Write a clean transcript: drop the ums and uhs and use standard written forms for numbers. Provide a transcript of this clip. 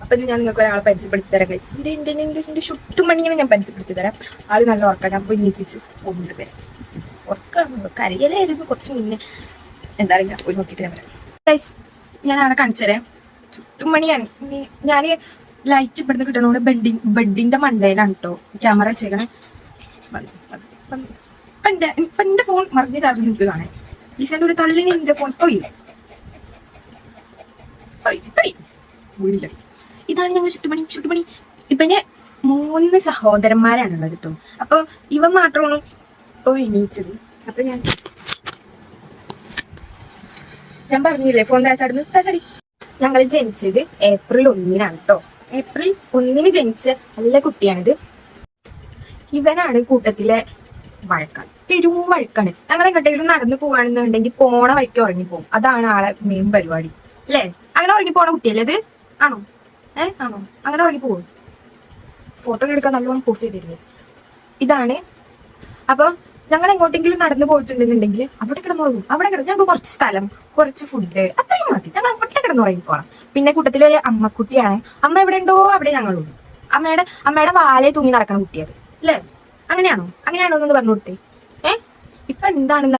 അപ്പൊ ഞാൻ നിങ്ങൾക്ക് ഒരാളെ പരിചയപ്പെടുത്തി തരാം ഗൈസ്. എന്റെ ചുട്ടുമണിങ്ങനെ ഞാൻ പരിചയപ്പെടുത്തി തരാം. ആള് നല്ല ഉറക്കാം. ഞാൻ പോയി നീപ്പിച്ച് 1 പേരെ ഉറക്കാണ്. കരിയലായിരുന്നു കുറച്ച് മുന്നേ. എന്താ അറിയില്ല, പോയി നോക്കിയിട്ട് ഞാൻ വരാം ഗൈസ്. ഞാൻ ആളെ കാണിച്ചു തരാം. ചുട്ടുമണിയാണ്. ഞാൻ ലൈറ്റ് ഇവിടുന്ന് കിട്ടണോണ്ട് ബെഡിന്റെ മണ്ടയിലാണ് കേട്ടോ ക്യാമറ വെച്ചേക്കണേ. ഇപ്പൊ എന്റെ ഫോൺ മറിഞ്ഞ് തറഞ്ഞ് എനിക്ക് കാണാൻ. ഈശാന്റെ ഒരു തള്ളിന് എന്റെ ഫോൺ ഇതാണ് ഞങ്ങൾ ചുട്ടുമണി. ഇപ്പൊ 3 സഹോദരന്മാരാണുള്ളത് കേട്ടോ. അപ്പൊ ഇവൻ മാത്രമാണ് ഇപ്പൊ എണീച്ചത്. അപ്പൊ ഞാൻ പറഞ്ഞില്ലേ ഫോൺ താച്ചാടി. ഞങ്ങൾ ജനിച്ചത് ഏപ്രിൽ 1-നാണ് കേട്ടോ. ഏപ്രിൽ 1-ന് ജനിച്ച നല്ല കുട്ടിയാണിത്. ഇവനാണ് കൂട്ടത്തിലെ വഴക്കാണ്, പെരും വഴക്കാണ്. ഞങ്ങൾ എങ്ങോട്ടെങ്കിലും നടന്നു പോവാണെന്നുണ്ടെങ്കിൽ പോണ വഴിക്ക് ഉറങ്ങിപ്പോകും. അതാണ് ആളെ മെയിൻ പരിപാടി അല്ലേ? അങ്ങനെ ഉറങ്ങി പോണ കുട്ടിയല്ലേ ഇത്? ആണോ? ആണോ? അങ്ങനെ ഉറങ്ങി പോകും. ഫോട്ടോ എടുക്കാൻ നല്ലോണം പോസ്റ്റ് ചെയ്തിരുന്നു. ഇതാണ്. അപ്പൊ ഞങ്ങൾ എങ്ങോട്ടെങ്കിലും നടന്നു പോയിട്ടുണ്ടെന്നുണ്ടെങ്കിൽ അവിടെ കിടന്നുറങ്ങും. അവിടെ ഞങ്ങൾക്ക് കുറച്ച് സ്ഥലം, കുറച്ച് ഫുഡ്, അത്രയും മതി. ഞങ്ങൾ അവിടെ കിടന്നുറങ്ങിക്കോളാം. പിന്നെ കൂട്ടത്തിലൊരു അമ്മക്കുട്ടിയാണ്. അമ്മ എവിടെ ഉണ്ടോ അവിടെ ഞങ്ങളുണ്ട്. അമ്മയുടെ വാലയെ തൂങ്ങി നടക്കണ കുട്ടിയത് അല്ലേ? അങ്ങനെയാണോ എന്നൊന്ന് പറഞ്ഞു കൊടുത്തേ. ഇപ്പൊ എന്താണെന്ന്